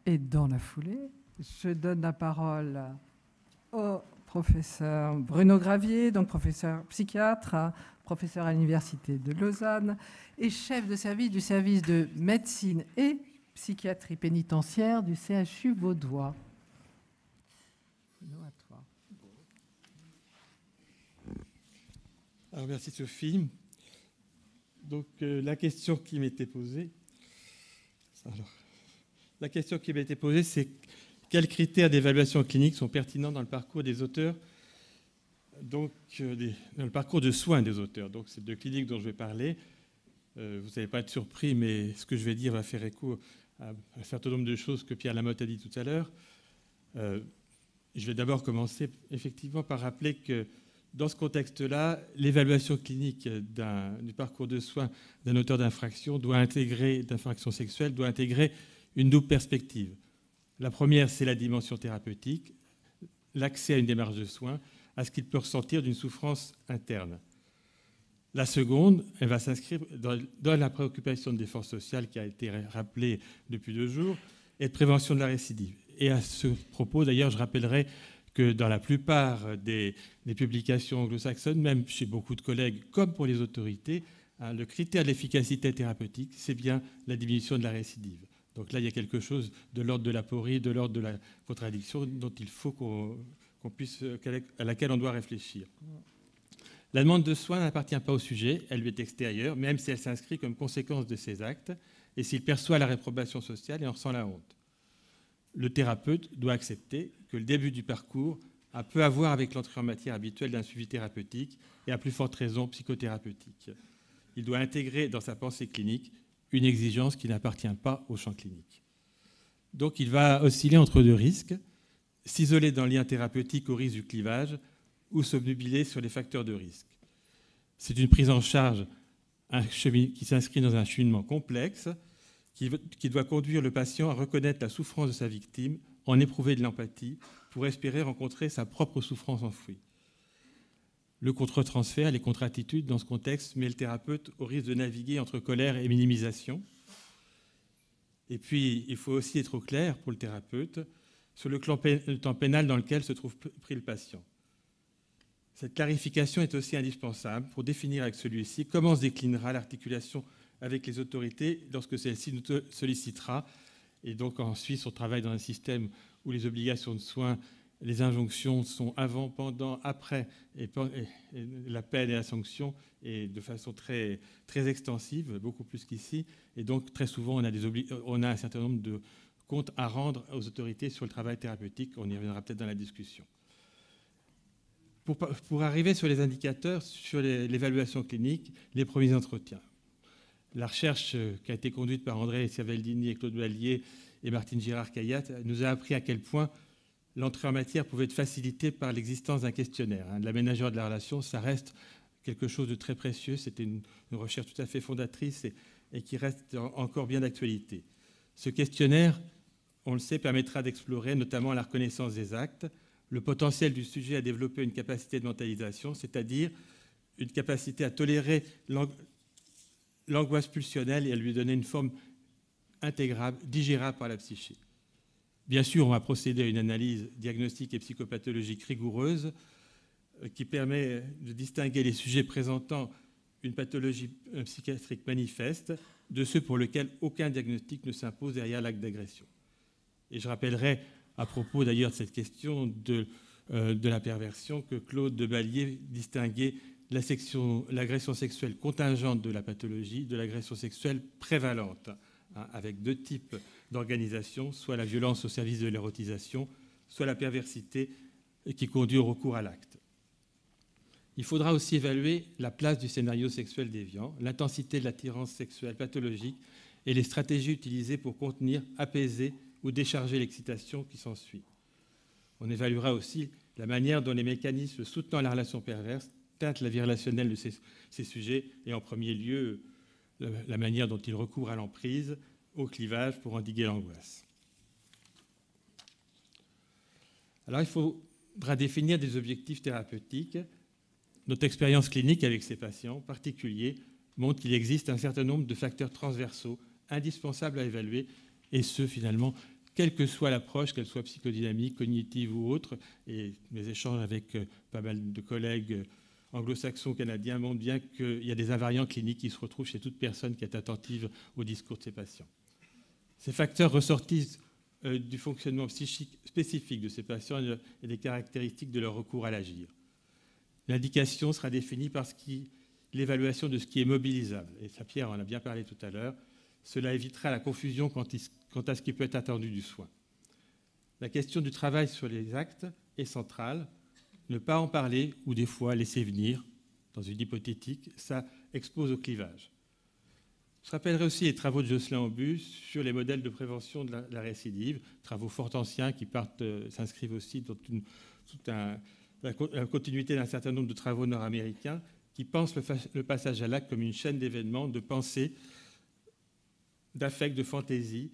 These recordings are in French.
Et dans la foulée, je donne la parole au professeur Bruno Gravier, donc professeur psychiatre, professeur à l'Université de Lausanne et chef de service du service de médecine et psychiatrie pénitentiaire du CHU vaudois. Bruno, à toi. Alors, merci Sophie. Donc la question qui m'était posée, c'est quels critères d'évaluation clinique sont pertinents dans le parcours des auteurs, donc dans le parcours de soins des auteurs. Donc c'est de clinique dont je vais parler. Vous n'allez pas être surpris, mais ce que je vais dire va faire écho à un certain nombre de choses que Pierre Lamotte a dit tout à l'heure. Je vais d'abord commencer effectivement par rappeler que dans ce contexte-là, l'évaluation clinique du parcours de soins d'un auteur d'infraction d'infraction sexuelle doit intégrer une double perspective. La première, c'est la dimension thérapeutique, l'accès à une démarche de soins, à ce qu'il peut ressentir d'une souffrance interne. La seconde, elle va s'inscrire dans la préoccupation de défense sociale qui a été rappelée depuis 2 jours et de prévention de la récidive. Et à ce propos, d'ailleurs, je rappellerai que dans la plupart des publications anglo-saxonnes, même chez beaucoup de collègues, comme pour les autorités, le critère de l'efficacité thérapeutique, c'est bien la diminution de la récidive. Donc là, il y a quelque chose de l'ordre de l'aporie, de l'ordre de la contradiction dont il faut à laquelle on doit réfléchir. La demande de soins n'appartient pas au sujet, elle lui est extérieure, même si elle s'inscrit comme conséquence de ses actes et s'il perçoit la réprobation sociale et en ressent la honte. Le thérapeute doit accepter que le début du parcours a peu à voir avec l'entrée en matière habituelle d'un suivi thérapeutique et à plus forte raison psychothérapeutique. Il doit intégrer dans sa pensée clinique une exigence qui n'appartient pas au champ clinique. Donc il va osciller entre 2 risques, s'isoler dans le lien thérapeutique au risque du clivage ou s'obnubiler sur les facteurs de risque. C'est une prise en charge qui s'inscrit dans un cheminement complexe qui doit conduire le patient à reconnaître la souffrance de sa victime, en éprouver de l'empathie, pour espérer rencontrer sa propre souffrance enfouie. Le contre-transfert, les contre-attitudes dans ce contexte met le thérapeute au risque de naviguer entre colère et minimisation. Et puis, il faut aussi être au clair pour le thérapeute sur le temps pénal dans lequel se trouve pris le patient. Cette clarification est aussi indispensable pour définir avec celui-ci comment se déclinera l'articulation avec les autorités lorsque celle-ci nous sollicitera. Et donc en Suisse, on travaille dans un système où les obligations de soins, les injonctions sont avant, pendant, après, et la peine et la sanction, et de façon très, très extensive, beaucoup plus qu'ici. Et donc très souvent, on a un certain nombre de comptes à rendre aux autorités sur le travail thérapeutique. On y reviendra peut-être dans la discussion. Pour arriver sur les indicateurs, sur l'évaluation clinique, les premiers entretiens. La recherche qui a été conduite par André Ciavaldini et Claude Vallier et Martine Girard-Cayat nous a appris à quel point l'entrée en matière pouvait être facilitée par l'existence d'un questionnaire. L'aménageur de la relation, ça reste quelque chose de très précieux. C'était une recherche tout à fait fondatrice et qui reste encore bien d'actualité. Ce questionnaire, on le sait, permettra d'explorer notamment la reconnaissance des actes, le potentiel du sujet à développer une capacité de mentalisation, c'est-à-dire une capacité à tolérer l'angoisse pulsionnelle et à lui donner une forme intégrable, digérable par la psyché. Bien sûr, on va procéder à une analyse diagnostique et psychopathologique rigoureuse qui permet de distinguer les sujets présentant une pathologie psychiatrique manifeste de ceux pour lesquels aucun diagnostic ne s'impose derrière l'acte d'agression. Et je rappellerai, à propos d'ailleurs de cette question de la perversion, que Claude de Ballier distinguait l'agression sexuelle contingente de la pathologie de l'agression sexuelle prévalente, avec 2 types d'organisation, soit la violence au service de l'érotisation, soit la perversité qui conduit au recours à l'acte. Il faudra aussi évaluer la place du scénario sexuel déviant, l'intensité de l'attirance sexuelle pathologique et les stratégies utilisées pour contenir, apaiser ou décharger l'excitation qui s'ensuit. On évaluera aussi la manière dont les mécanismes soutenant la relation perverse teintent la vie relationnelle de ces sujets et en premier lieu la manière dont ils recourent à l'emprise, au clivage pour endiguer l'angoisse. Alors il faudra définir des objectifs thérapeutiques. Notre expérience clinique avec ces patients particuliers montre qu'il existe un certain nombre de facteurs transversaux indispensables à évaluer et ce finalement quelle que soit l'approche, qu'elle soit psychodynamique, cognitive ou autre. Et mes échanges avec pas mal de collègues anglo-saxons, canadiens montrent bien qu'il y a des invariants cliniques qui se retrouvent chez toute personne qui est attentive au discours de ses patients. Ces facteurs ressortissent du fonctionnement psychique spécifique de ces patients et des caractéristiques de leur recours à l'agir. L'indication sera définie par l'évaluation de ce qui est mobilisable. Et ça, Pierre en a bien parlé tout à l'heure. Cela évitera la confusion quant à ce qui peut être attendu du soin. La question du travail sur les actes est centrale. Ne pas en parler ou des fois laisser venir, dans une hypothétique, ça expose au clivage. Je rappellerai aussi les travaux de Jocelyn Aubus sur les modèles de prévention de la récidive, travaux fort anciens qui s'inscrivent aussi dans la continuité d'un certain nombre de travaux nord-américains qui pensent le passage à l'acte comme une chaîne d'événements, de pensée, d'affect, de fantaisie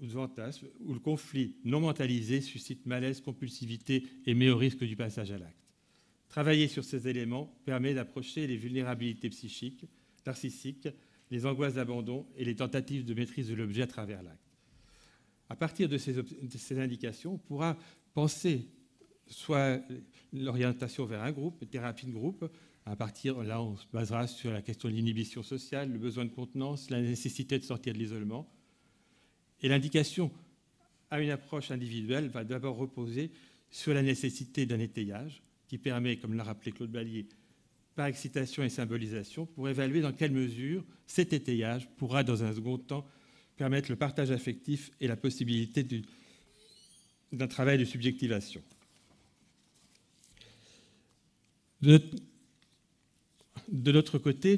ou de fantasme, où le conflit non mentalisé suscite malaise, compulsivité et met au risque du passage à l'acte. Travailler sur ces éléments permet d'approcher les vulnérabilités psychiques, narcissiques, les angoisses d'abandon et les tentatives de maîtrise de l'objet à travers l'acte. À partir de ces indications, on pourra penser soit l'orientation vers un groupe, une thérapie de groupe. À partir là, on se basera sur la question de l'inhibition sociale, le besoin de contenance, la nécessité de sortir de l'isolement. Et l'indication à une approche individuelle va d'abord reposer sur la nécessité d'un étayage qui permet, comme l'a rappelé Claude Ballier, par excitation et symbolisation, pour évaluer dans quelle mesure cet étayage pourra, dans un second temps, permettre le partage affectif et la possibilité d'un travail de subjectivation. De notre côté,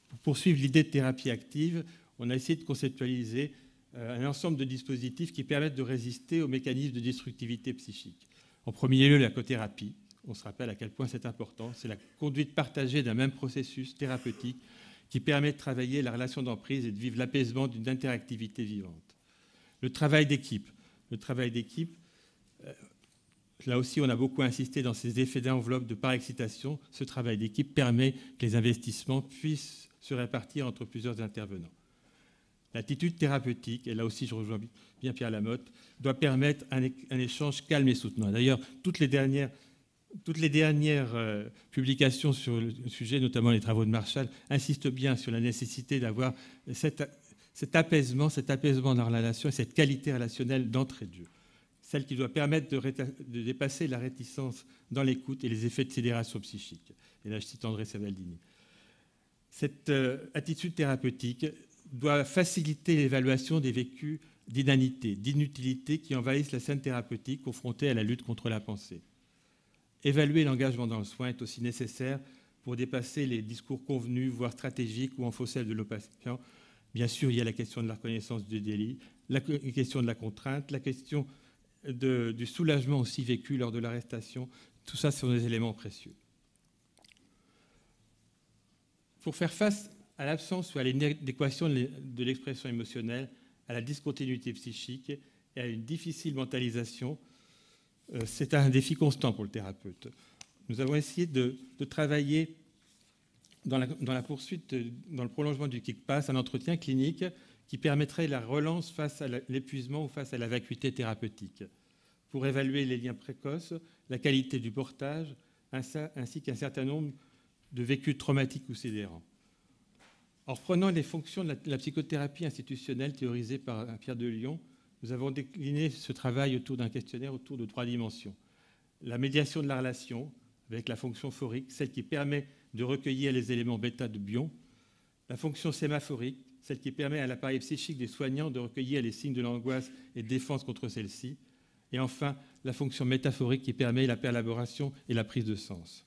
pour poursuivre l'idée de thérapie active, on a essayé de conceptualiser un ensemble de dispositifs qui permettent de résister aux mécanismes de destructivité psychique. En premier lieu, la cothérapie. On se rappelle à quel point c'est important. C'est la conduite partagée d'un même processus thérapeutique qui permet de travailler la relation d'emprise et de vivre l'apaisement d'une interactivité vivante. Le travail d'équipe. Le travail d'équipe, là aussi, on a beaucoup insisté dans ces effets d'enveloppe de par-excitation. Ce travail d'équipe permet que les investissements puissent se répartir entre plusieurs intervenants. L'attitude thérapeutique, et là aussi je rejoins bien Pierre Lamotte, doit permettre un échange calme et soutenant. D'ailleurs, toutes les dernières publications sur le sujet, notamment les travaux de Marshall, insistent bien sur la nécessité d'avoir cet apaisement dans la relation et cette qualité relationnelle d'entrée de jeu. Celle qui doit permettre de dépasser la réticence dans l'écoute et les effets de sidération psychique. Et là, je cite André Savaldini. Cette attitude thérapeutique doit faciliter l'évaluation des vécus d'inanité, d'inutilité qui envahissent la scène thérapeutique confrontée à la lutte contre la pensée. Évaluer l'engagement dans le soin est aussi nécessaire pour dépasser les discours convenus, voire stratégiques ou en fausset de nos patients. Bien sûr, il y a la question de la reconnaissance du délit, la question de la contrainte, la question du soulagement aussi vécu lors de l'arrestation. Tout ça sont des éléments précieux. Pour faire face à l'absence ou à l'inadéquation de l'expression émotionnelle, à la discontinuité psychique et à une difficile mentalisation, c'est un défi constant pour le thérapeute. Nous avons essayé de travailler dans la poursuite, dans le prolongement du kick-pass, un entretien clinique qui permettrait la relance face à l'épuisement ou face à la vacuité thérapeutique, pour évaluer les liens précoces, la qualité du portage, ainsi qu'un certain nombre de vécus traumatiques ou sidérants. En reprenant les fonctions de la psychothérapie institutionnelle théorisée par Pierre de Lyon, nous avons décliné ce travail autour d'un questionnaire autour de 3 dimensions. La médiation de la relation, avec la fonction phorique, celle qui permet de recueillir les éléments bêta de Bion. La fonction sémaphorique, celle qui permet à l'appareil psychique des soignants de recueillir les signes de l'angoisse et de défense contre celle-ci. Et enfin, la fonction métaphorique qui permet la perlaboration et la prise de sens.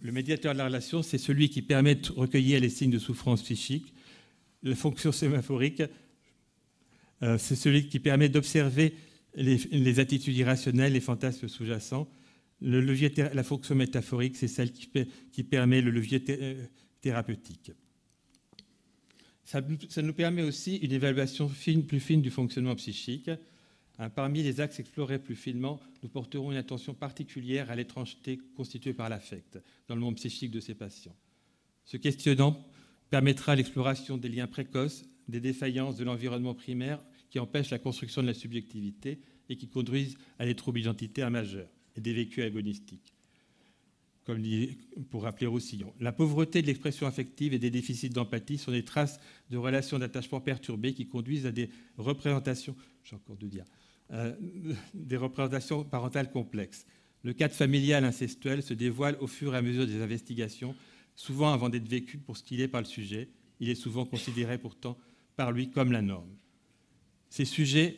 Le médiateur de la relation, c'est celui qui permet de recueillir les signes de souffrance psychique. La fonction sémaphorique, c'est celui qui permet d'observer les attitudes irrationnelles, les fantasmes sous-jacents. La fonction métaphorique, c'est celle qui permet le levier thérapeutique. Ça nous permet aussi une évaluation plus fine du fonctionnement psychique. Parmi les axes explorés plus finement, nous porterons une attention particulière à l'étrangeté constituée par l'affect dans le monde psychique de ces patients. Ce questionnement permettra l'exploration des liens précoces, des défaillances de l'environnement primaire qui empêchent la construction de la subjectivité et qui conduisent à des troubles identitaires majeurs et des vécus agonistiques. Comme dit, pour rappeler Roussillon. La pauvreté de l'expression affective et des déficits d'empathie sont des traces de relations d'attachement perturbées qui conduisent à des représentations, j'ai encore de dire, des représentations parentales complexes. Le cadre familial incestuel se dévoile au fur et à mesure des investigations, souvent avant d'être vécu pour ce qu'il est par le sujet. Il est souvent considéré pourtant par lui comme la norme. Ces sujets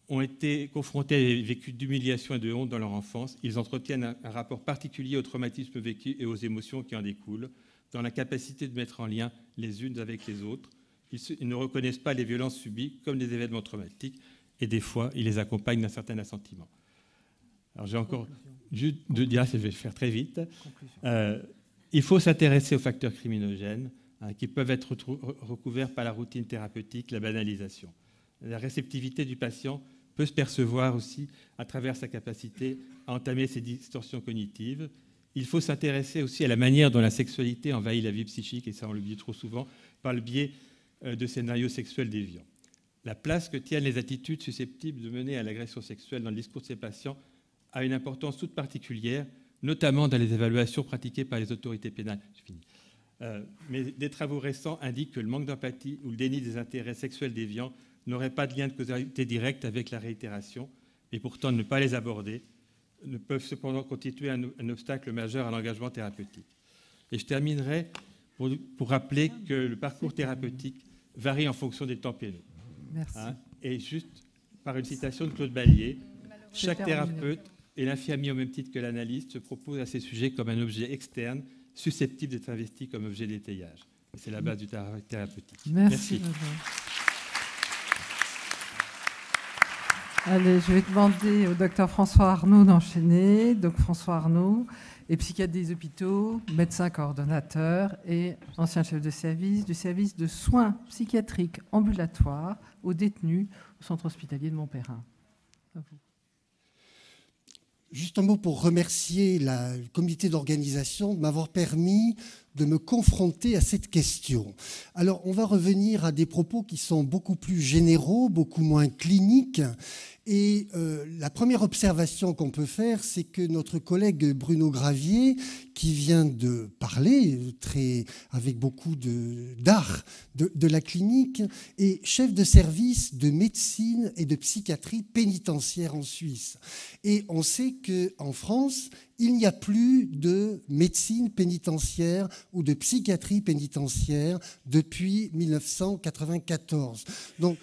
ont été confrontés à des vécus d'humiliation et de honte dans leur enfance. Ils entretiennent un rapport particulier au traumatisme vécu et aux émotions qui en découlent, dans la capacité de mettre en lien les unes avec les autres. Ils ne reconnaissent pas les violences subies comme des événements traumatiques et des fois, ils les accompagnent d'un certain assentiment. Alors j'ai encore juste de dire, je vais faire très vite. Il faut s'intéresser aux facteurs criminogènes qui peuvent être recouverts par la routine thérapeutique, la banalisation. La réceptivité du patient peut se percevoir aussi à travers sa capacité à entamer ces distorsions cognitives. Il faut s'intéresser aussi à la manière dont la sexualité envahit la vie psychique, et ça on l'oublie trop souvent, par le biais de scénarios sexuels déviants. La place que tiennent les attitudes susceptibles de mener à l'agression sexuelle dans le discours de ces patients a une importance toute particulière, notamment dans les évaluations pratiquées par les autorités pénales. Je finis. Mais des travaux récents indiquent que le manque d'empathie ou le déni des intérêts sexuels déviants n'auraient pas de lien de causalité directe avec la réitération, et pourtant ne pas les aborder ne peuvent cependant constituer un obstacle majeur à l'engagement thérapeutique. Et je terminerai pour rappeler que le parcours thérapeutique varie en fonction des temps pénaux. Merci. Et juste par une citation de Claude Ballier, chaque thérapeute et l'infirmier au même titre que l'analyste se propose à ces sujets comme un objet externe susceptible d'être investi comme objet d'étayage. C'est la base du travail thérapeutique. Merci. Allez, je vais demander au docteur François Arnaud d'enchaîner. Donc François Arnaud est psychiatre des hôpitaux, médecin coordonnateur et ancien chef de service du service de soins psychiatriques ambulatoires aux détenus au centre hospitalier de Montperrin. À vous. Juste un mot pour remercier le comité d'organisation de m'avoir permis de me confronter à cette question. Alors, on va revenir à des propos qui sont beaucoup plus généraux, beaucoup moins cliniques. Et la première observation qu'on peut faire, c'est que notre collègue Bruno Gravier, qui vient de parler avec beaucoup d'art de la clinique, est chef de service de médecine et de psychiatrie pénitentiaire en Suisse. Et on sait qu'en France, il n'y a plus de médecine pénitentiaire ou de psychiatrie pénitentiaire depuis 1994. Donc,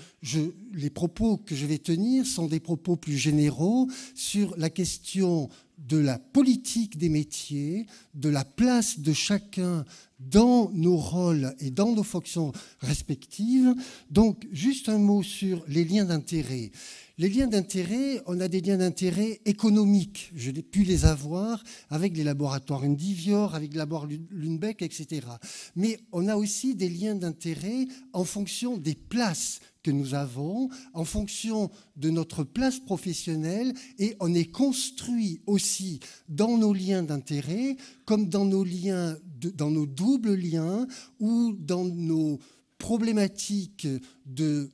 les propos que je vais tenir sont des propos plus généraux sur la question de la politique des métiers, de la place de chacun dans nos rôles et dans nos fonctions respectives. Donc, juste un mot sur les liens d'intérêt. Les liens d'intérêt, on a des liens d'intérêt économiques. Je n'ai pu les avoir avec les laboratoires Indivior, avec le laboratoire Lundbeck, etc. Mais on a aussi des liens d'intérêt en fonction des places que nous avons, en fonction de notre place professionnelle, et on est construit aussi dans nos liens d'intérêt, comme dans nos liens, dans nos doubles liens ou dans nos problématiques de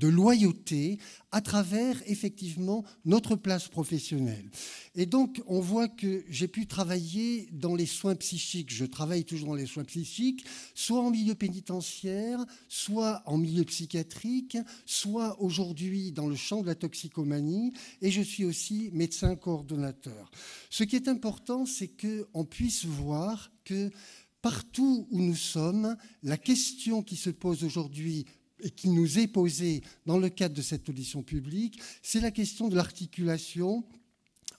loyauté à travers effectivement notre place professionnelle. Et donc on voit que j'ai pu travailler dans les soins psychiques, je travaille toujours dans les soins psychiques, soit en milieu pénitentiaire, soit en milieu psychiatrique, soit aujourd'hui dans le champ de la toxicomanie, et je suis aussi médecin coordonnateur. Ce qui est important, c'est qu'on puisse voir que partout où nous sommes, la question qui se pose aujourd'hui et qui nous est posée dans le cadre de cette audition publique, c'est la question de l'articulation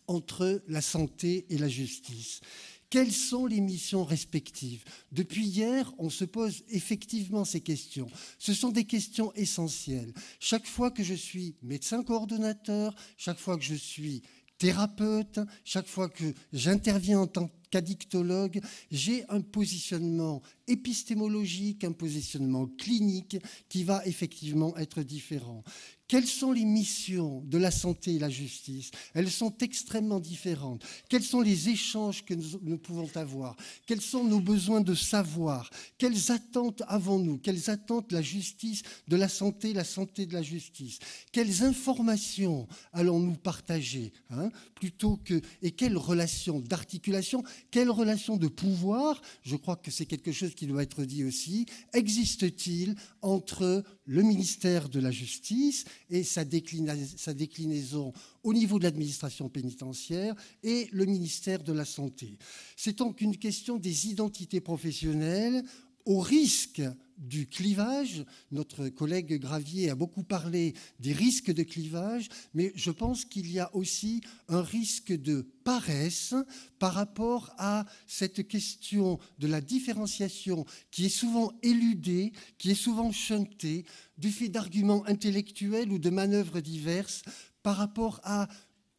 entre la santé et la justice. Quelles sont les missions respectives? Depuis hier, on se pose effectivement ces questions. Ce sont des questions essentielles. Chaque fois que je suis médecin coordonnateur, chaque fois que je suis thérapeute, chaque fois que j'interviens en tant qu'addictologue, j'ai un positionnement épistémologique, un positionnement clinique qui va effectivement être différent. Quelles sont les missions de la santé et la justice? Elles sont extrêmement différentes. Quels sont les échanges que nous pouvons avoir? Quels sont nos besoins de savoir? Quelles attentes avons-nous? Quelles attentes la justice de la santé de la justice? Quelles informations allons-nous partager, plutôt que, et quelles relations d'articulation, quelles relations de pouvoir, je crois que c'est quelque chose qui doit être dit aussi, existe-t-il entre le ministère de la Justice et sa déclinaison au niveau de l'administration pénitentiaire et le ministère de la Santé. C'est donc une question des identités professionnelles au risque du clivage. Notre collègue Gravier a beaucoup parlé des risques de clivage, mais je pense qu'il y a aussi un risque de paresse par rapport à cette question de la différenciation qui est souvent éludée, qui est souvent chuntée, du fait d'arguments intellectuels ou de manœuvres diverses par rapport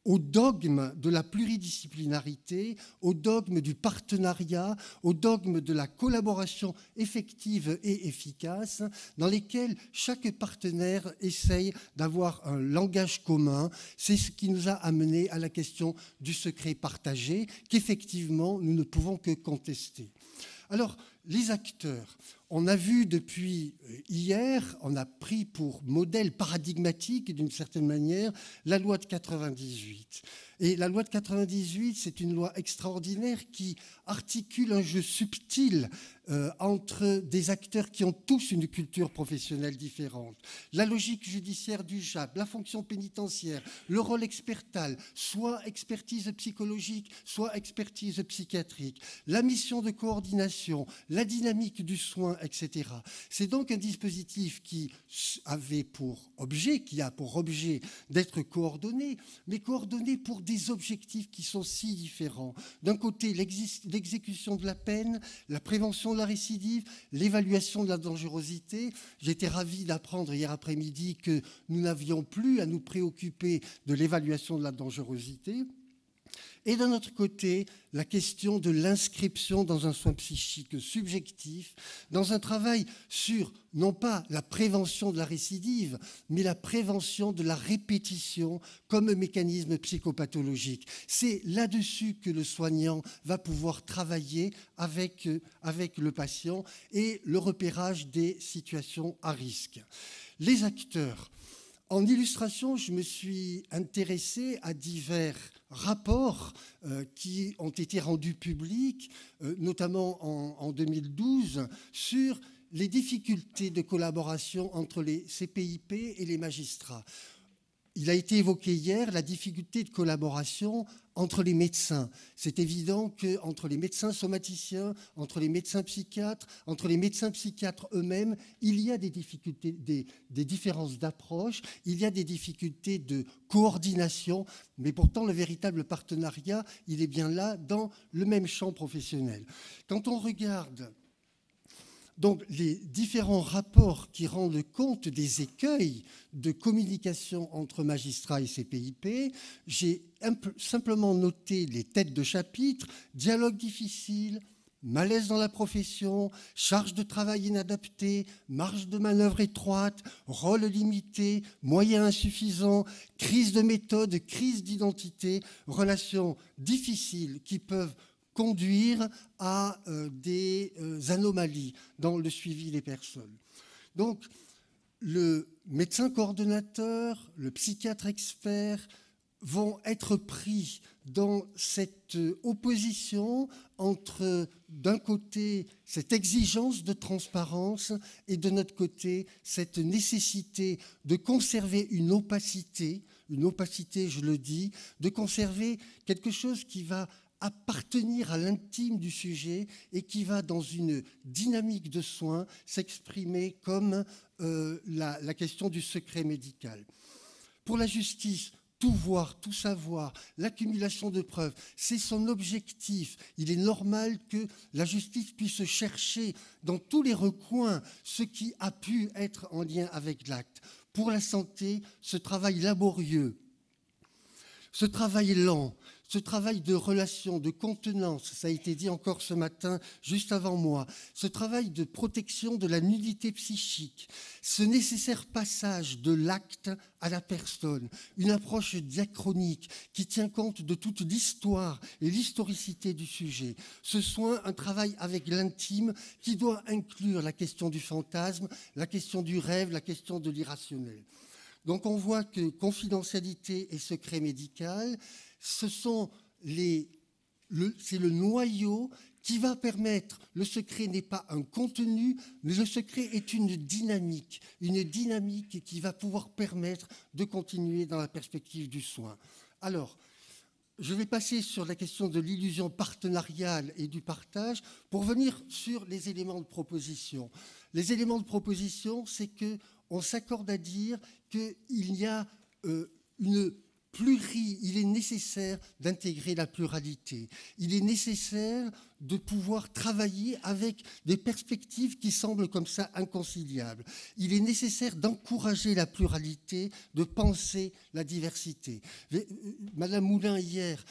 au dogme de la pluridisciplinarité, au dogme du partenariat, au dogme de la collaboration effective et efficace, dans lesquels chaque partenaire essaye d'avoir un langage commun. C'est ce qui nous a amené à la question du secret partagé, qu'effectivement nous ne pouvons que contester. Alors, les acteurs, on a vu depuis hier, on a pris pour modèle paradigmatique d'une certaine manière la loi de 98. Et la loi de 98, c'est une loi extraordinaire qui articule un jeu subtil entre des acteurs qui ont tous une culture professionnelle différente. La logique judiciaire du JAP, la fonction pénitentiaire, le rôle expertal, soit expertise psychologique, soit expertise psychiatrique, la mission de coordination, la dynamique du soin, etc. C'est donc un dispositif qui a pour objet d'être coordonné, mais coordonné pour des objectifs qui sont si différents. D'un côté, l'exécution de la peine, la prévention de la récidive, l'évaluation de la dangerosité. J'étais ravi d'apprendre hier après-midi que nous n'avions plus à nous préoccuper de l'évaluation de la dangerosité. Et d'un autre côté, la question de l'inscription dans un soin psychique subjectif, dans un travail sur, non pas la prévention de la récidive, mais la prévention de la répétition comme mécanisme psychopathologique. C'est là-dessus que le soignant va pouvoir travailler avec le patient et le repérage des situations à risque. Les acteurs. En illustration, je me suis intéressé à divers rapports qui ont été rendus publics, notamment en 2012, sur les difficultés de collaboration entre les CPIP et les magistrats. Il a été évoqué hier la difficulté de collaboration entre les médecins. C'est évident qu'entre les médecins somaticiens, entre les médecins psychiatres, entre les médecins psychiatres eux-mêmes, il y a des difficultés, des différences d'approche, il y a des difficultés de coordination, mais pourtant le véritable partenariat, il est bien là dans le même champ professionnel. Quand on regarde donc les différents rapports qui rendent compte des écueils de communication entre magistrats et CPIP, j'ai simplement noté les têtes de chapitre, dialogue difficile, malaise dans la profession, charge de travail inadaptée, marge de manœuvre étroite, rôle limité, moyens insuffisants, crise de méthode, crise d'identité, relations difficiles qui peuvent conduire à des anomalies dans le suivi des personnes. Donc, le médecin coordonnateur, le psychiatre expert vont être pris dans cette opposition entre, d'un côté, cette exigence de transparence et de notre côté, cette nécessité de conserver une opacité, je le dis, de conserver quelque chose qui va appartenir à l'intime du sujet et qui va, dans une dynamique de soins, s'exprimer comme la question du secret médical. Pour la justice, tout voir, tout savoir, l'accumulation de preuves, c'est son objectif. Il est normal que la justice puisse chercher dans tous les recoins ce qui a pu être en lien avec l'acte. Pour la santé, ce travail laborieux, ce travail lent, ce travail de relation, de contenance, ça a été dit encore ce matin, juste avant moi, ce travail de protection de la nudité psychique, ce nécessaire passage de l'acte à la personne, une approche diachronique qui tient compte de toute l'histoire et l'historicité du sujet, ce soin, un travail avec l'intime qui doit inclure la question du fantasme, la question du rêve, la question de l'irrationnel. Donc on voit que confidentialité et secret médical, c'est le noyau qui va permettre, le secret n'est pas un contenu, mais le secret est une dynamique qui va pouvoir permettre de continuer dans la perspective du soin. Alors, je vais passer sur la question de l'illusion partenariale et du partage pour venir sur les éléments de proposition. Les éléments de proposition, c'est qu'on s'accorde à dire qu'il y a il est nécessaire d'intégrer la pluralité. Il est nécessaire de pouvoir travailler avec des perspectives qui semblent comme ça inconciliables. Il est nécessaire d'encourager la pluralité, de penser la diversité. Madame Moulin, hier,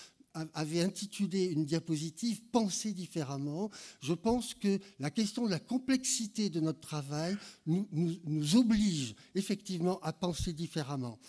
avait intitulé une diapositive « Penser différemment ». Je pense que la question de la complexité de notre travail nous oblige effectivement à penser différemment.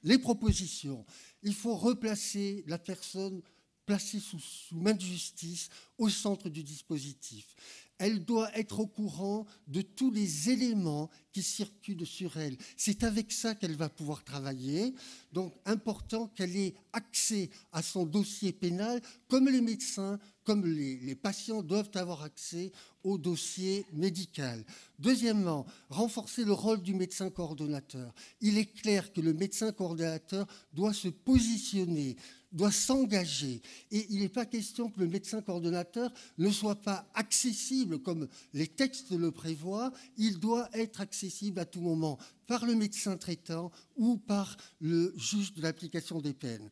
Les propositions, il faut replacer la personne placée sous main de justice au centre du dispositif. Elle doit être au courant de tous les éléments qui circulent sur elle. C'est avec ça qu'elle va pouvoir travailler. Donc, important qu'elle ait accès à son dossier pénal, comme les médecins, comme les patients doivent avoir accès au dossier médical. Deuxièmement, renforcer le rôle du médecin coordonnateur. Il est clair que le médecin coordonnateur doit se positionner, doit s'engager. Et il n'est pas question que le médecin coordonnateur ne soit pas accessible comme les textes le prévoient. Il doit être accessible à tout moment par le médecin traitant ou par le juge de l'application des peines.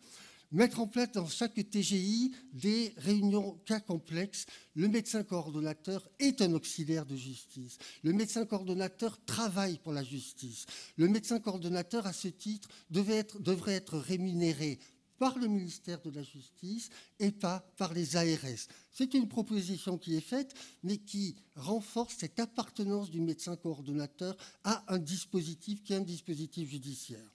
Mettre en place dans chaque TGI des réunions cas complexes. Le médecin coordonnateur est un auxiliaire de justice. Le médecin coordonnateur travaille pour la justice. Le médecin coordonnateur, à ce titre, devrait être rémunéré par le ministère de la Justice et pas par les ARS. C'est une proposition qui est faite, mais qui renforce cette appartenance du médecin coordonnateur à un dispositif qui est un dispositif judiciaire.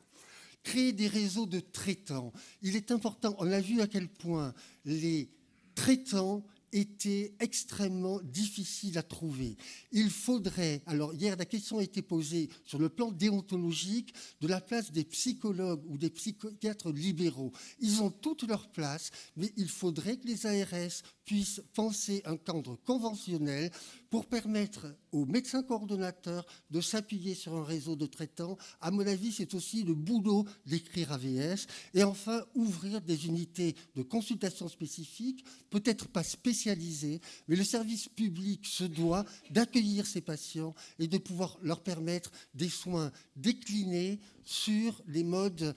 Créer des réseaux de traitants. Il est important, on a vu à quel point les traitants étaient extrêmement difficiles à trouver. Il faudrait, alors hier la question a été posée sur le plan déontologique de la place des psychologues ou des psychiatres libéraux. Ils ont toute leur place, mais il faudrait que les ARS puissent penser un cadre conventionnel pour permettre aux médecins coordonnateurs de s'appuyer sur un réseau de traitants. À mon avis, c'est aussi le boulot d'écrire AVS. Et enfin, ouvrir des unités de consultation spécifiques, peut-être pas spécialisées, mais le service public se doit d'accueillir ces patients et de pouvoir leur permettre des soins déclinés sur les modes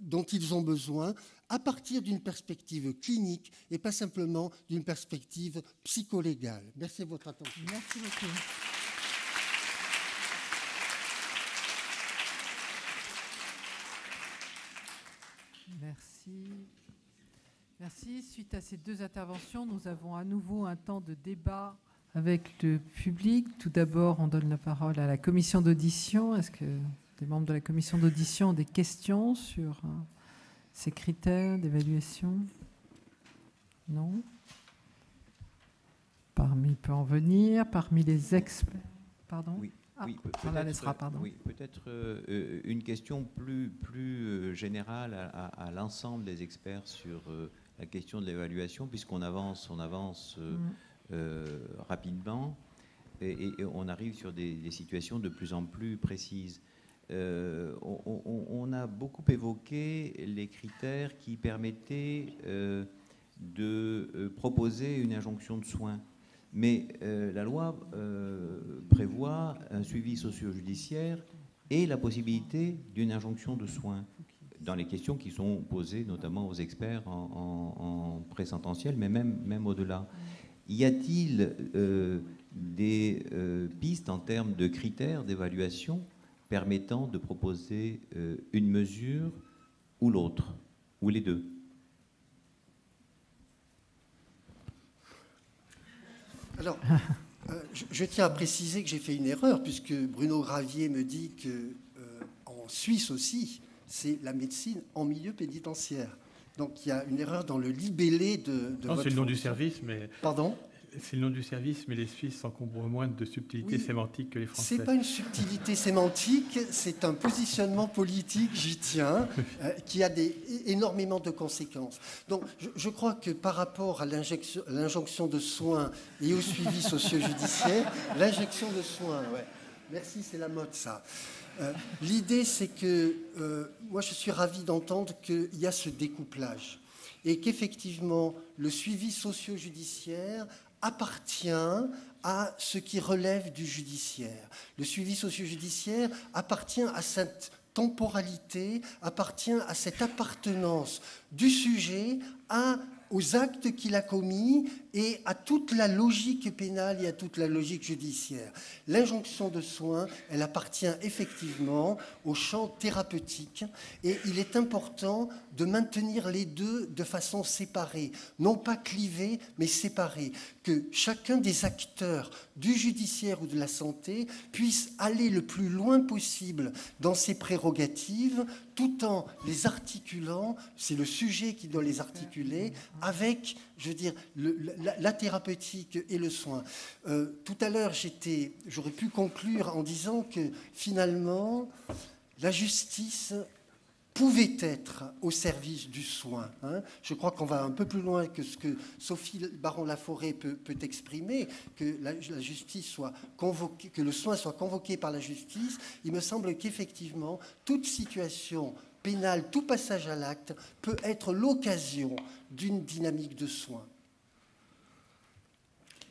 dont ils ont besoin, à partir d'une perspective clinique et pas simplement d'une perspective psycholégale. Merci de votre attention. Merci beaucoup. Merci. Merci. Suite à ces deux interventions, nous avons à nouveau un temps de débat avec le public. Tout d'abord, on donne la parole à la commission d'audition. Est-ce que les membres de la commission d'audition ont des questions sur ces critères d'évaluation? Non. Parmi peut en venir, parmi les experts. Pardon. Oui. Oui, on la laissera, pardon. Oui, peut-être une question plus générale à l'ensemble des experts sur la question de l'évaluation, puisqu'on avance rapidement et on arrive sur des situations de plus en plus précises. On a beaucoup évoqué les critères qui permettaient de proposer une injonction de soins. Mais la loi prévoit un suivi socio-judiciaire et la possibilité d'une injonction de soins dans les questions qui sont posées notamment aux experts en pré-sententiel, mais même au-delà. Y a-t-il des pistes en termes de critères d'évaluation permettant de proposer une mesure ou l'autre, ou les deux? Alors, je tiens à préciser que j'ai fait une erreur, puisque Bruno Gravier me dit qu'en Suisse aussi, c'est la médecine en milieu pénitentiaire. Donc il y a une erreur dans le libellé de non, votre c'est le nom fonction. du service, mais... Pardon ? C'est le nom du service, mais les Suisses s'encombrent moins de subtilité sémantique que les Français. Ce n'est pas une subtilité sémantique, c'est un positionnement politique, j'y tiens, qui a énormément de conséquences. Donc, je crois que par rapport à l'injonction de soins et au suivi socio-judiciaire, l'injection de soins, ouais. Merci, c'est la mode, ça. L'idée, c'est que moi, je suis ravi d'entendre qu'il y a ce découplage et qu'effectivement, le suivi socio-judiciaire appartient à ce qui relève du judiciaire. Le suivi socio-judiciaire appartient à cette temporalité, appartient à cette appartenance du sujet aux actes qu'il a commis et à toute la logique pénale et à toute la logique judiciaire. L'injonction de soins, elle appartient effectivement au champ thérapeutique et il est important de maintenir les deux de façon séparée, non pas clivée, mais séparée, que chacun des acteurs du judiciaire ou de la santé puisse aller le plus loin possible dans ses prérogatives, tout en les articulant, c'est le sujet qui doit les articuler, avec, je veux dire, la thérapeutique et le soin. Tout à l'heure, j'aurais pu conclure en disant que finalement, la justice pouvait être au service du soin. Je crois qu'on va un peu plus loin que ce que Sophie Baron-Laforêt peut exprimer, que la justice soit convoquée, que le soin soit convoqué par la justice. Il me semble qu'effectivement, toute situation pénale, tout passage à l'acte peut être l'occasion d'une dynamique de soins.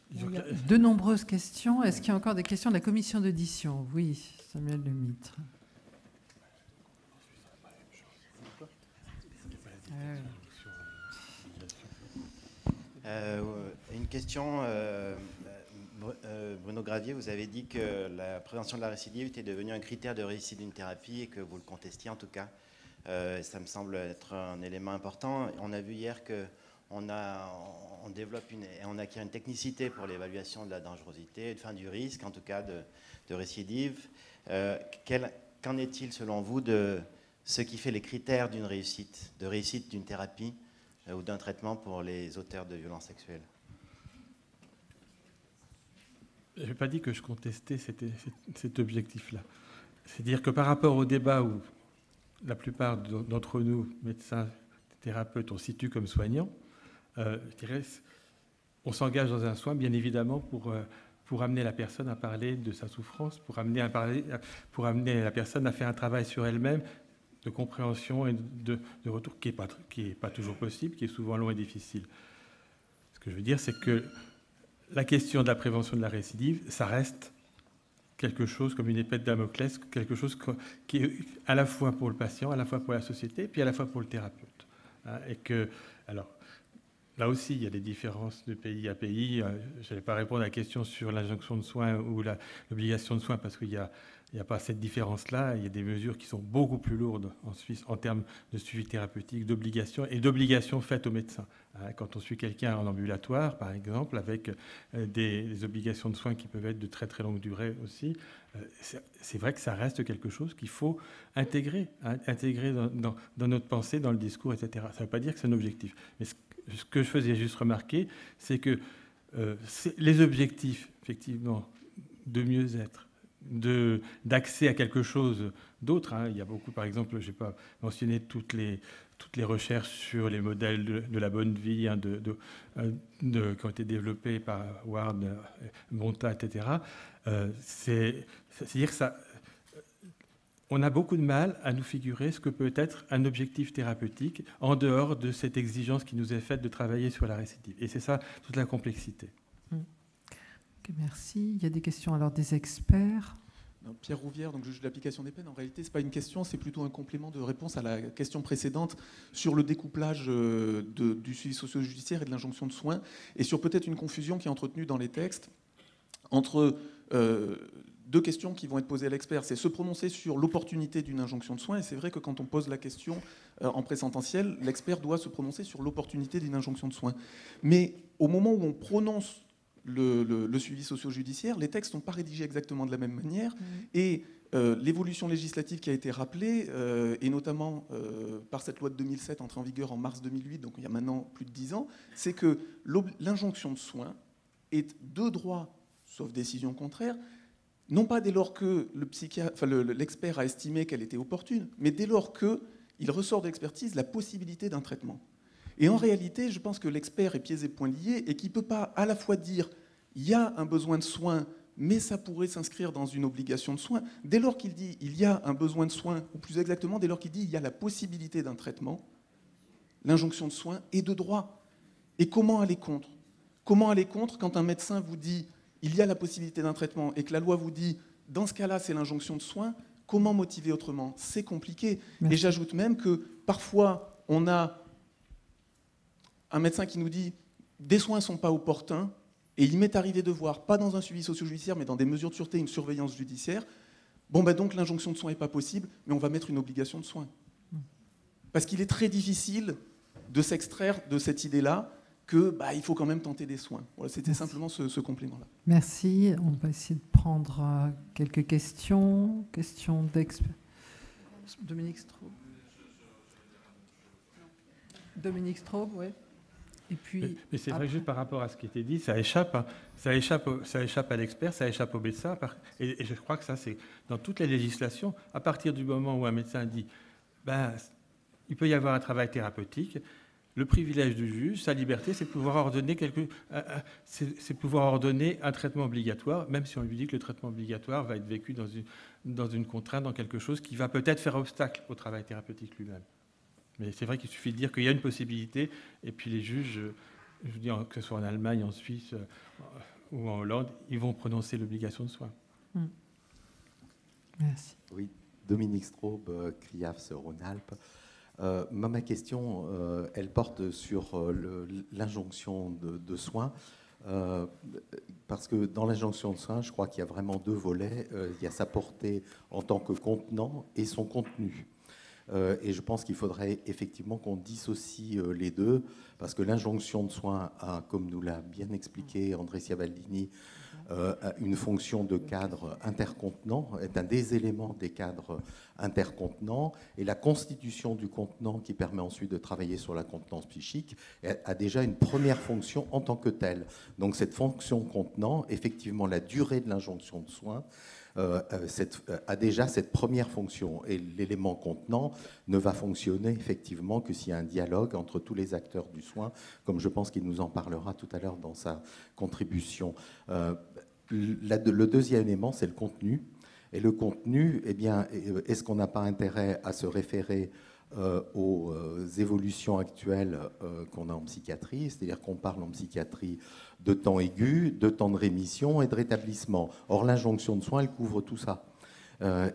Il y a de nombreuses questions. Est-ce qu'il y a encore des questions de la commission d'audition? Oui, Samuel Lemitre. Une question, Bruno Gravier, vous avez dit que la prévention de la récidive était devenue un critère de réussite d'une thérapie et que vous le contestiez en tout cas. Ça me semble être un élément important. On a vu hier qu'on développe on acquiert une technicité pour l'évaluation de la dangerosité, du risque en tout cas de récidive. Qu'en est-il selon vous de ce qui fait les critères d'une réussite, de réussite d'une thérapie ou d'un traitement pour les auteurs de violences sexuelles? Je n'ai pas dit que je contestais cet objectif-là. C'est-à-dire que par rapport au débat où la plupart d'entre nous, médecins, thérapeutes, on se situe comme soignants, je dirais, on s'engage dans un soin, bien évidemment, pour amener la personne à parler de sa souffrance, pour amener la personne à faire un travail sur elle-même, de compréhension et de retour qui est pas toujours possible, qui est souvent long et difficile. Ce que je veux dire, c'est que la question de la prévention de la récidive, ça reste quelque chose comme une épée de Damoclès, quelque chose qui est à la fois pour le patient, à la fois pour la société, puis à la fois pour le thérapeute. Et que, alors, là aussi, il y a des différences de pays à pays. Je n'allais pas répondre à la question sur l'injonction de soins ou l'obligation de soins parce qu'il n'y a pas cette différence-là. Il y a des mesures qui sont beaucoup plus lourdes en Suisse en termes de suivi thérapeutique, d'obligations faites aux médecins. Quand on suit quelqu'un en ambulatoire, par exemple, avec des obligations de soins qui peuvent être de très très longue durée aussi, c'est vrai que ça reste quelque chose qu'il faut intégrer dans notre pensée, dans le discours, etc. Ça ne veut pas dire que c'est un objectif. Mais ce que je faisais juste remarquer, c'est que les objectifs, effectivement, de mieux-être, d'accès à quelque chose d'autre. Il y a beaucoup, par exemple, je n'ai pas mentionné toutes les recherches sur les modèles de la bonne vie qui ont été développés par Ward, Monta, etc. C'est-à-dire que on a beaucoup de mal à nous figurer ce que peut être un objectif thérapeutique en dehors de cette exigence qui nous est faite de travailler sur la récidive. Et c'est ça toute la complexité. Merci. Il y a des questions alors des experts. Pierre Rouvière, donc juge de l'application des peines. En réalité, ce n'est pas une question, c'est plutôt un complément de réponse à la question précédente sur le découplage du suivi socio-judiciaire et de l'injonction de soins, et sur peut-être une confusion qui est entretenue dans les textes entre deux questions qui vont être posées à l'expert. C'est se prononcer sur l'opportunité d'une injonction de soins, et c'est vrai que quand on pose la question en présententiel, l'expert doit se prononcer sur l'opportunité d'une injonction de soins. Mais au moment où on prononce le suivi socio-judiciaire, les textes ne sont pas rédigés exactement de la même manière. Et l'évolution législative qui a été rappelée, et notamment par cette loi de 2007 entrée en vigueur en mars 2008, donc il y a maintenant plus de 10 ans, c'est que l'injonction de soins est de droit, sauf décision contraire, non pas dès lors que l'expert a estimé qu'elle était opportune, mais dès lors qu'il ressort de l'expertise la possibilité d'un traitement. Et en réalité, je pense que l'expert est pieds et poings liés et qu'il ne peut pas à la fois dire il y a un besoin de soins, mais ça pourrait s'inscrire dans une obligation de soins. Dès lors qu'il dit il y a un besoin de soins, ou plus exactement, dès lors qu'il dit il y a la possibilité d'un traitement, l'injonction de soins est de droit. Et comment aller contre ? Comment aller contre quand un médecin vous dit il y a la possibilité d'un traitement et que la loi vous dit dans ce cas-là c'est l'injonction de soins? Comment motiver autrement? C'est compliqué. Merci. Et j'ajoute même que parfois on a un médecin qui nous dit des soins ne sont pas opportuns, et il m'est arrivé de voir, pas dans un suivi socio-judiciaire, mais dans des mesures de sûreté, une surveillance judiciaire, donc l'injonction de soins n'est pas possible, mais on va mettre une obligation de soins. Parce qu'il est très difficile de s'extraire de cette idée-là qu'il faut quand même tenter des soins. Voilà, c'était simplement ce complément-là. Merci. On va essayer de prendre quelques questions. Questions d'experts. Dominique Straub. Dominique Straub, oui. Et puis, mais c'est vrai que juste par rapport à ce qui était dit, ça échappe à l'expert, ça échappe au médecin. Et je crois que ça, c'est dans toutes les législations, à partir du moment où un médecin dit il peut y avoir un travail thérapeutique, le privilège du juge, sa liberté, c'est de pouvoir ordonner un traitement obligatoire, même si on lui dit que le traitement obligatoire va être vécu dans une contrainte, dans quelque chose qui va peut-être faire obstacle au travail thérapeutique lui-même. Mais c'est vrai qu'il suffit de dire qu'il y a une possibilité, et puis les juges, je veux dire, que ce soit en Allemagne, en Suisse ou en Hollande, ils vont prononcer l'obligation de soins. Merci. Oui, Dominique Straub, CRIAFS Rhône-Alpes. Ma question, elle porte sur l'injonction de soins, parce que dans l'injonction de soins, je crois qu'il y a vraiment deux volets. Il y a sa portée en tant que contenant et son contenu. Et je pense qu'il faudrait effectivement qu'on dissocie les deux, parce que l'injonction de soins a, comme nous l'a bien expliqué André Ciavaldini, une fonction de cadre intercontenant, est un des éléments des cadres intercontenants, et la constitution du contenant qui permet ensuite de travailler sur la contenance psychique a déjà une première fonction en tant que telle. Donc cette fonction contenant, effectivement la durée de l'injonction de soins, a déjà cette première fonction, et l'élément contenant ne va fonctionner effectivement que s'il y a un dialogue entre tous les acteurs du soin, comme je pense qu'il nous en parlera tout à l'heure dans sa contribution. Le deuxième élément, c'est le contenu. Et le contenu, eh bien, est-ce qu'on n'a pas intérêt à se référer aux évolutions actuelles qu'on a en psychiatrie, c'est-à-dire qu'on parle en psychiatrie de temps aigu, de temps de rémission et de rétablissement. Or, l'injonction de soins, elle couvre tout ça.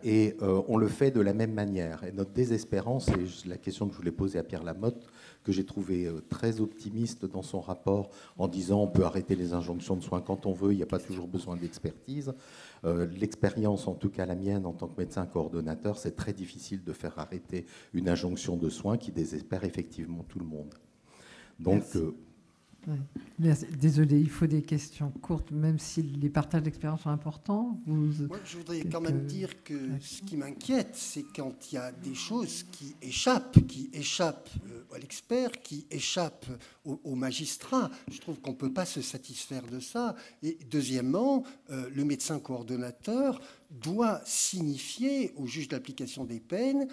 Et on le fait de la même manière. Et notre désespérance, et la question que je voulais poser à Pierre Lamotte, que j'ai trouvé très optimiste dans son rapport, en disant on peut arrêter les injonctions de soins quand on veut, il n'y a pas toujours besoin d'expertise. L'expérience, en tout cas la mienne en tant que médecin coordonnateur, c'est très difficile de faire arrêter une injonction de soins qui désespère effectivement tout le monde. Donc... Désolé, il faut des questions courtes, même si les partages d'expérience sont importants. Moi, je voudrais quand même dire que ce qui m'inquiète, c'est quand il y a des choses qui échappent à l'expert, qui échappent au magistrat. Je trouve qu'on ne peut pas se satisfaire de ça. Et deuxièmement, le médecin coordonnateur doit signifier au juge d'application des peines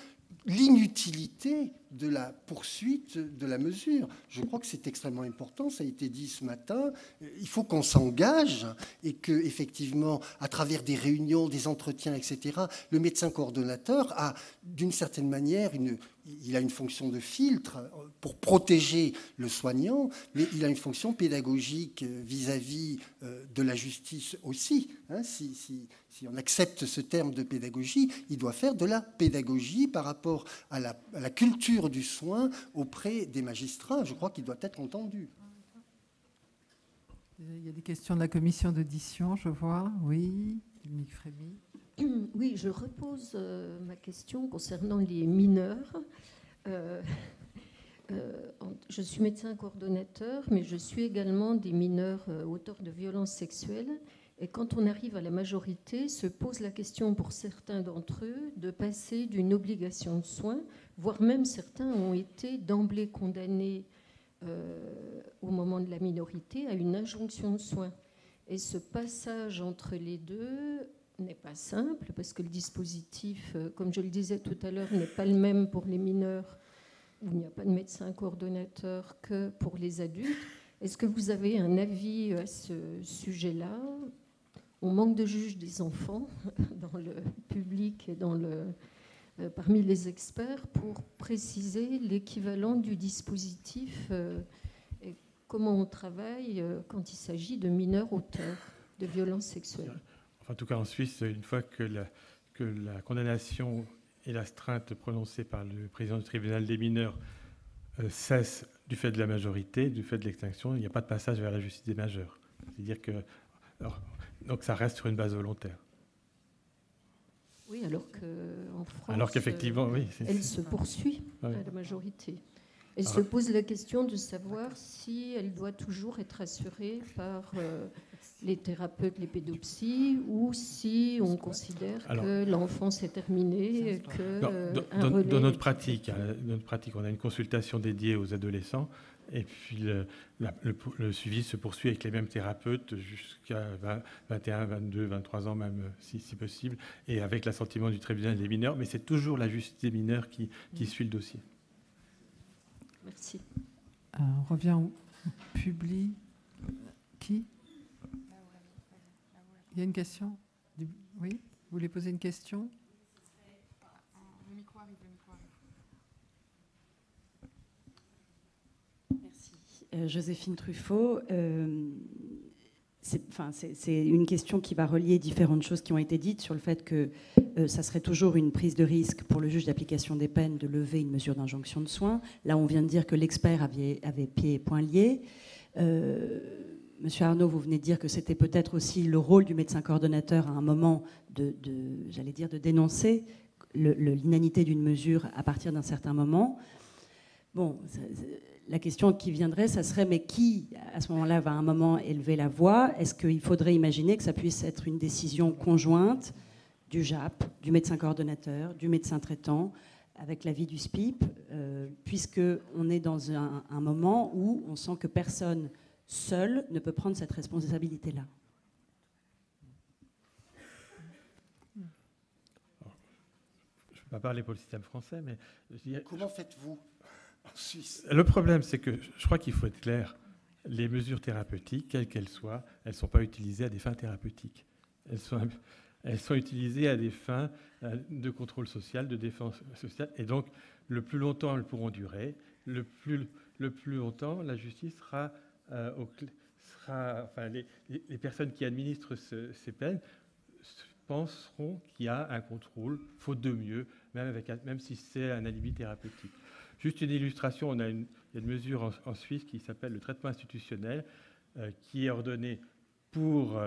l'inutilité de la poursuite de la mesure. Je crois que c'est extrêmement important, ça a été dit ce matin. Il faut qu'on s'engage et que, effectivement, à travers des réunions, des entretiens, etc., le médecin coordonnateur a, d'une certaine manière, il a une fonction de filtre pour protéger le soignant, mais il a une fonction pédagogique vis-à-vis de la justice aussi. Si on accepte ce terme de pédagogie, il doit faire de la pédagogie par rapport à la culture du soin auprès des magistrats. Je crois qu'il doit être entendu. Il y a des questions de la commission d'audition, je vois. Oui, Dominique Frémy. Oui, je repose ma question concernant les mineurs. je suis médecin coordonnateur, mais je suis également des mineurs auteurs de violences sexuelles. Et quand on arrive à la majorité, se pose la question pour certains d'entre eux de passer d'une obligation de soins, voire même certains ont été d'emblée condamnés au moment de la minorité à une injonction de soins. Et ce passage entre les deux n'est pas simple parce que le dispositif, comme je le disais tout à l'heure, n'est pas le même pour les mineurs où il n'y a pas de médecin coordonnateur que pour les adultes. Est-ce que vous avez un avis à ce sujet-là ? On manque de juges des enfants dans le public et parmi les experts pour préciser l'équivalent du dispositif et comment on travaille quand il s'agit de mineurs auteurs de violences sexuelles. Enfin, en tout cas, en Suisse, une fois que la condamnation et l'astreinte prononcée par le président du tribunal des mineurs cesse du fait de la majorité, du fait de l'extinction, il n'y a pas de passage vers la justice des majeurs. C'est-à-dire que donc ça reste sur une base volontaire. Oui, alors qu'en France, alors qu'effectivement, oui, elle se poursuit à la majorité. Elle se pose la question de savoir si elle doit toujours être assurée par les thérapeutes, les pédopsies, ou si on considère que l'enfance est terminée, que dans notre pratique, on a une consultation dédiée aux adolescents, et puis le suivi se poursuit avec les mêmes thérapeutes jusqu'à 21, 22, 23 ans même, si possible, et avec l'assentiment du tribunal des mineurs, mais c'est toujours la justice des mineurs qui suit le dossier. Merci. On revient au public. Qui ? Il y a une question ? Oui ? Vous voulez poser une question ? Le micro arrive. Merci. Joséphine Truffaut. C'est une question qui va relier différentes choses qui ont été dites sur le fait que ça serait toujours une prise de risque pour le juge d'application des peines de lever une mesure d'injonction de soins. Là, on vient de dire que l'expert avait pieds et poings liés. Monsieur Arnaud, vous venez de dire que c'était peut-être aussi le rôle du médecin coordonnateur à un moment de dénoncer l'inanité d'une mesure à partir d'un certain moment. Bon, la question qui viendrait, ça serait, mais qui, à ce moment-là, va à un moment élever la voix ? Est-ce qu'il faudrait imaginer que ça puisse être une décision conjointe du JAP, du médecin coordonnateur, du médecin traitant, avec l'avis du SPIP, puisqu'on est dans un moment où on sent que personne seul ne peut prendre cette responsabilité-là. Je ne peux pas parler pour le système français, mais... Comment faites-vous en Suisse ? Le problème, c'est que je crois qu'il faut être clair. Les mesures thérapeutiques, quelles qu'elles soient, elles ne sont pas utilisées à des fins thérapeutiques. Elles sont utilisées à des fins de contrôle social, de défense sociale. Et donc, le plus longtemps elles pourront durer, le plus longtemps la justice sera... les personnes qui administrent ces peines penseront qu'il y a un contrôle, faute de mieux, même si c'est un alibi thérapeutique. Juste une illustration, il y a une mesure en Suisse qui s'appelle le traitement institutionnel, qui est ordonné pour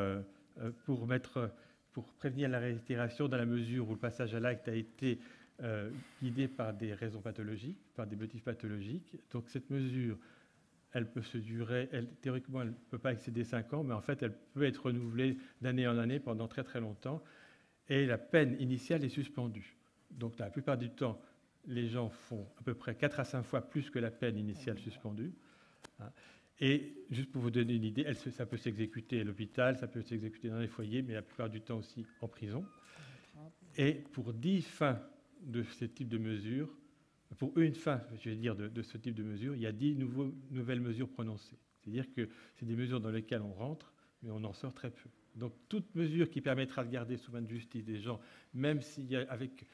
prévenir la réitération dans la mesure où le passage à l'acte a été guidé par des raisons pathologiques, par des motifs pathologiques. Donc cette mesure, elle peut se durer, théoriquement, elle ne peut pas excéder 5 ans, mais en fait, elle peut être renouvelée d'année en année pendant très très longtemps. Et la peine initiale est suspendue. Donc la plupart du temps, les gens font à peu près 4 à 5 fois plus que la peine initiale suspendue. Et juste pour vous donner une idée, ça peut s'exécuter à l'hôpital, ça peut s'exécuter dans les foyers, mais la plupart du temps aussi en prison. Et pour 10 fins de ce type de mesures, pour une fin, je vais dire, de ce type de mesures, il y a 10 nouvelles mesures prononcées. C'est-à-dire que c'est des mesures dans lesquelles on rentre, mais on en sort très peu. Donc toute mesure qui permettra de garder sous main de justice des gens, même s'il y a avec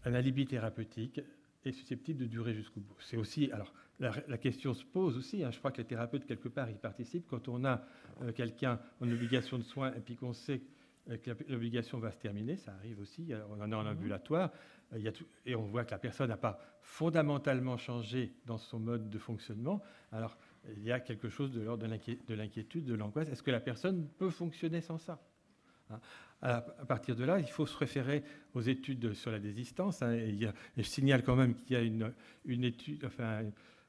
un alibi thérapeutique, est susceptible de durer jusqu'au bout. C'est aussi, alors la question se pose aussi, je crois que les thérapeutes quelque part y participent, quand on a quelqu'un en obligation de soins et puis qu'on sait que l'obligation va se terminer, ça arrive aussi, on en est en ambulatoire, et on voit que la personne n'a pas fondamentalement changé dans son mode de fonctionnement, alors il y a quelque chose de l'ordre de l'inquiétude, de l'angoisse. Est-ce que la personne peut fonctionner sans ça ? hein. À partir de là, il faut se référer aux études sur la désistance. Hein, et je signale quand même qu'il y a une étude, enfin,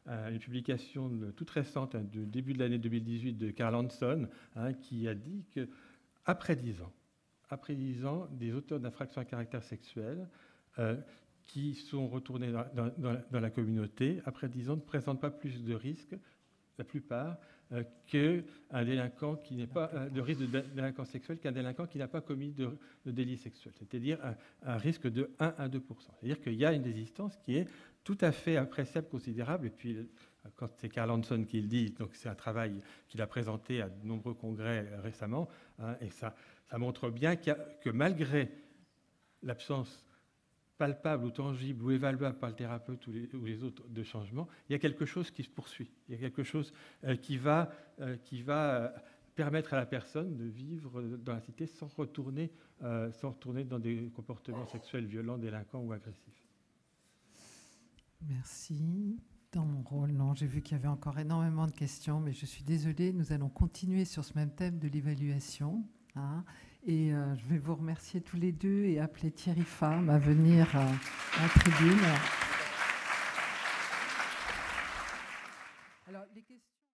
une publication toute récente, hein, du début de l'année 2018 de Karl Hanson, hein, qui a dit qu'après 10 ans, des auteurs d'infractions à caractère sexuel qui sont retournés dans la communauté, après 10 ans, ne présentent pas plus de risques, la plupart, qu'un délinquant qui n'est pas de risque de délinquance sexuelle qu'un délinquant qui n'a pas commis de délit sexuel, c'est-à-dire un risque de 1 à 2%. C'est-à-dire qu'il y a une résistance qui est tout à fait appréciable, considérable. Et puis, quand c'est Karl Hanson qui le dit, donc c'est un travail qu'il a présenté à de nombreux congrès récemment, hein, et ça montre bien que malgré l'absence palpable ou tangible ou évaluable par le thérapeute ou les autres de changement, il y a quelque chose qui se poursuit. Il y a quelque chose qui va permettre à la personne de vivre dans la cité sans retourner dans des comportements sexuels violents, délinquants ou agressifs. Merci. Dans mon rôle, non, j'ai vu qu'il y avait encore énormément de questions, mais je suis désolée, nous allons continuer sur ce même thème de l'évaluation. Hein, et je vais vous remercier tous les deux et appeler Thierry Pham à venir à la tribune. Alors, les questions...